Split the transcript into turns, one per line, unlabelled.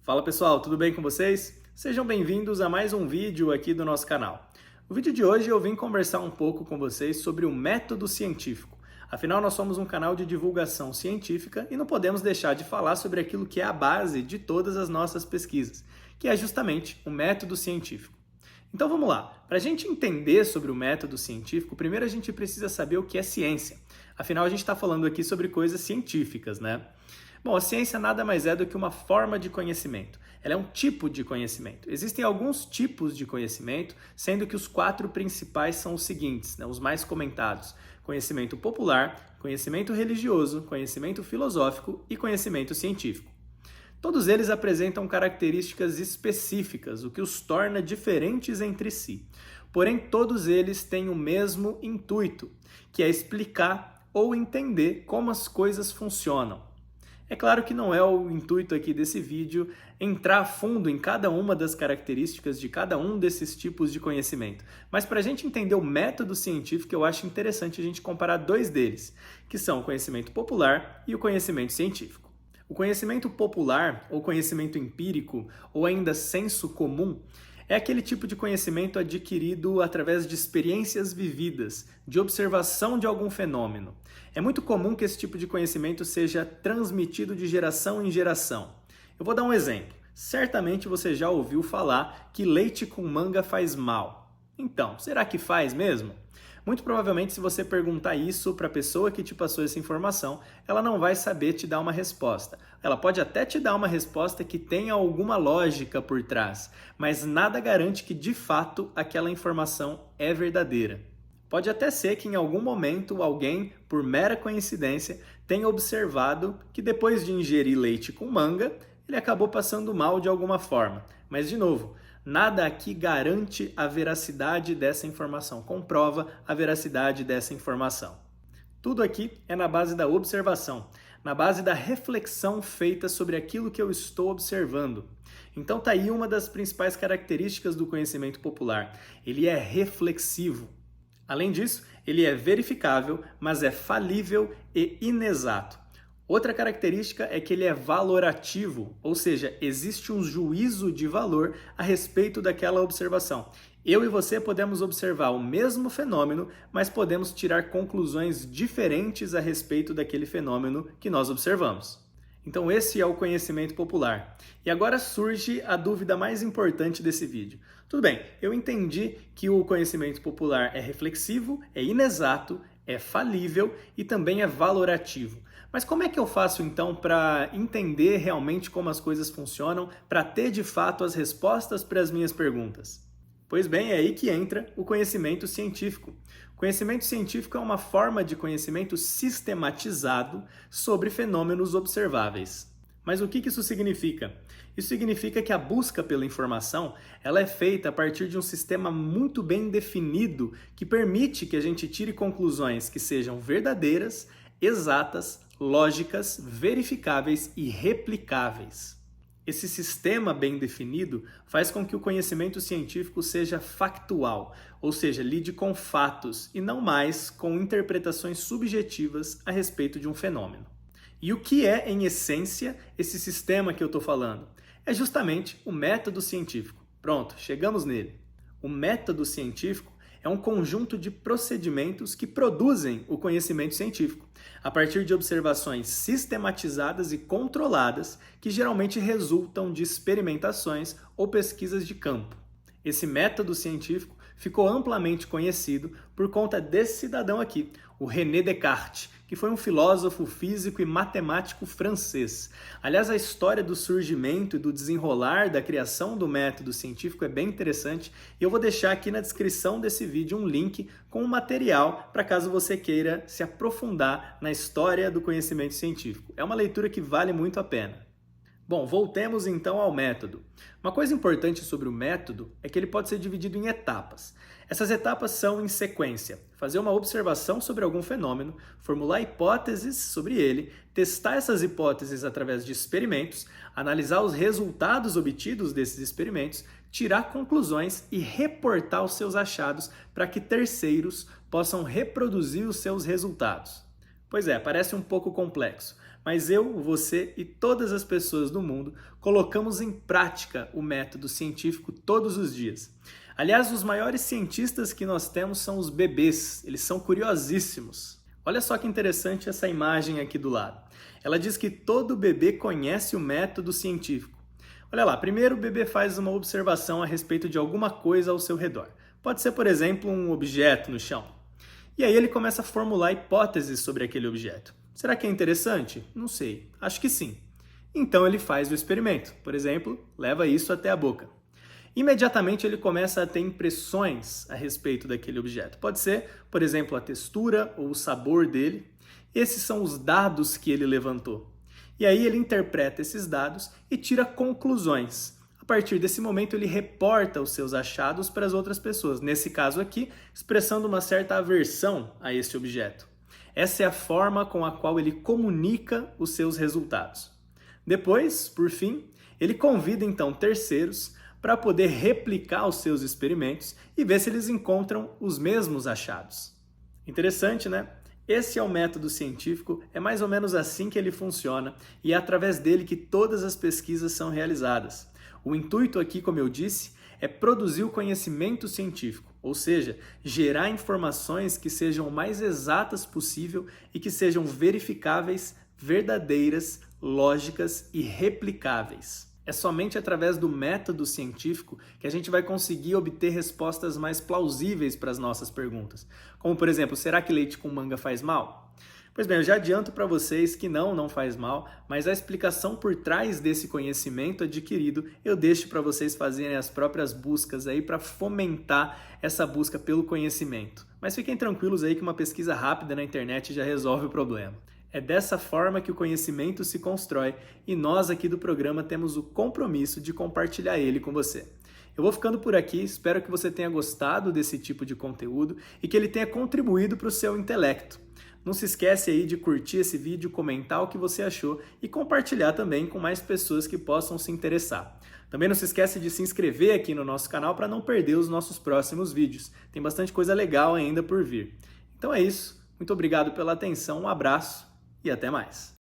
Fala pessoal, tudo bem com vocês? Sejam bem-vindos a mais um vídeo aqui do nosso canal. No vídeo de hoje eu vim conversar um pouco com vocês sobre o método científico. Afinal, nós somos um canal de divulgação científica e não podemos deixar de falar sobre aquilo que é a base de todas as nossas pesquisas, que é justamente o método científico. Então vamos lá, para a gente entender sobre o método científico, primeiro a gente precisa saber o que é ciência. Afinal, a gente está falando aqui sobre coisas científicas, né? Bom, a ciência nada mais é do que uma forma de conhecimento. Ela é um tipo de conhecimento. Existem alguns tipos de conhecimento, sendo que os 4 principais são os seguintes, né, os mais comentados: conhecimento popular, conhecimento religioso, conhecimento filosófico e conhecimento científico. Todos eles apresentam características específicas, o que os torna diferentes entre si. Porém, todos eles têm o mesmo intuito, que é explicar ou entender como as coisas funcionam. É claro que não é o intuito aqui desse vídeo entrar a fundo em cada uma das características de cada um desses tipos de conhecimento. Mas para a gente entender o método científico, eu acho interessante a gente comparar 2 deles, que são o conhecimento popular e o conhecimento científico. O conhecimento popular, ou conhecimento empírico, ou ainda senso comum, é aquele tipo de conhecimento adquirido através de experiências vividas, de observação de algum fenômeno. É muito comum que esse tipo de conhecimento seja transmitido de geração em geração. Eu vou dar um exemplo. Certamente você já ouviu falar que leite com manga faz mal. Então, será que faz mesmo? Muito provavelmente, se você perguntar isso para a pessoa que te passou essa informação, ela não vai saber te dar uma resposta. Ela pode até te dar uma resposta que tenha alguma lógica por trás, mas nada garante que de fato aquela informação é verdadeira. Pode até ser que em algum momento alguém, por mera coincidência, tenha observado que depois de ingerir leite com manga, ele acabou passando mal de alguma forma. Mas, de novo, nada aqui garante a veracidade dessa informação, comprova a veracidade dessa informação. Tudo aqui é na base da observação, na base da reflexão feita sobre aquilo que eu estou observando. Então tá aí uma das principais características do conhecimento popular. Ele é reflexivo. Além disso, ele é verificável, mas é falível e inexato. Outra característica é que ele é valorativo, ou seja, existe um juízo de valor a respeito daquela observação. Eu e você podemos observar o mesmo fenômeno, mas podemos tirar conclusões diferentes a respeito daquele fenômeno que nós observamos. Então esse é o conhecimento popular. E agora surge a dúvida mais importante desse vídeo. Tudo bem, eu entendi que o conhecimento popular é reflexivo, é inexato, é falível e também é valorativo. Mas como é que eu faço então para entender realmente como as coisas funcionam, para ter de fato as respostas para as minhas perguntas? Pois bem, é aí que entra o conhecimento científico. O conhecimento científico é uma forma de conhecimento sistematizado sobre fenômenos observáveis. Mas o que isso significa? Isso significa que a busca pela informação ela é feita a partir de um sistema muito bem definido que permite que a gente tire conclusões que sejam verdadeiras, exatas, lógicas, verificáveis e replicáveis. Esse sistema bem definido faz com que o conhecimento científico seja factual, ou seja, lide com fatos e não mais com interpretações subjetivas a respeito de um fenômeno. E o que é, em essência, esse sistema que eu estou falando? É justamente o método científico. Pronto, chegamos nele. O método científico é um conjunto de procedimentos que produzem o conhecimento científico, a partir de observações sistematizadas e controladas que geralmente resultam de experimentações ou pesquisas de campo. Esse método científico ficou amplamente conhecido por conta desse cidadão aqui, o René Descartes, que foi um filósofo, físico e matemático francês. Aliás, a história do surgimento e do desenrolar da criação do método científico é bem interessante e eu vou deixar aqui na descrição desse vídeo um link com um material para caso você queira se aprofundar na história do conhecimento científico. É uma leitura que vale muito a pena. Bom, voltemos então ao método. Uma coisa importante sobre o método é que ele pode ser dividido em etapas. Essas etapas são em sequência: fazer uma observação sobre algum fenômeno, formular hipóteses sobre ele, testar essas hipóteses através de experimentos, analisar os resultados obtidos desses experimentos, tirar conclusões e reportar os seus achados para que terceiros possam reproduzir os seus resultados. Pois é, parece um pouco complexo, mas eu, você e todas as pessoas do mundo colocamos em prática o método científico todos os dias. Aliás, os maiores cientistas que nós temos são os bebês, eles são curiosíssimos. Olha só que interessante essa imagem aqui do lado. Ela diz que todo bebê conhece o método científico. Olha lá, primeiro o bebê faz uma observação a respeito de alguma coisa ao seu redor. Pode ser, por exemplo, um objeto no chão. E aí ele começa a formular hipóteses sobre aquele objeto. Será que é interessante? Não sei. Acho que sim. Então ele faz o experimento. Por exemplo, leva isso até a boca. Imediatamente ele começa a ter impressões a respeito daquele objeto. Pode ser, por exemplo, a textura ou o sabor dele. Esses são os dados que ele levantou. E aí ele interpreta esses dados e tira conclusões. A partir desse momento ele reporta os seus achados para as outras pessoas. Nesse caso aqui, expressando uma certa aversão a esse objeto. Essa é a forma com a qual ele comunica os seus resultados. Depois, por fim, ele convida então terceiros para poder replicar os seus experimentos e ver se eles encontram os mesmos achados. Interessante, né? Esse é o método científico, é mais ou menos assim que ele funciona e é através dele que todas as pesquisas são realizadas. O intuito aqui, como eu disse, é produzir o conhecimento científico, ou seja, gerar informações que sejam o mais exatas possível e que sejam verificáveis, verdadeiras, lógicas e replicáveis. É somente através do método científico que a gente vai conseguir obter respostas mais plausíveis para as nossas perguntas. Como, por exemplo, será que leite com manga faz mal? Pois bem, eu já adianto para vocês que não faz mal, mas a explicação por trás desse conhecimento adquirido eu deixo para vocês fazerem as próprias buscas aí para fomentar essa busca pelo conhecimento. Mas fiquem tranquilos aí que uma pesquisa rápida na internet já resolve o problema. É dessa forma que o conhecimento se constrói e nós aqui do programa temos o compromisso de compartilhar ele com você. Eu vou ficando por aqui, espero que você tenha gostado desse tipo de conteúdo e que ele tenha contribuído para o seu intelecto. Não se esquece aí de curtir esse vídeo, comentar o que você achou e compartilhar também com mais pessoas que possam se interessar. Também não se esquece de se inscrever aqui no nosso canal para não perder os nossos próximos vídeos. Tem bastante coisa legal ainda por vir. Então é isso, muito obrigado pela atenção, um abraço e até mais.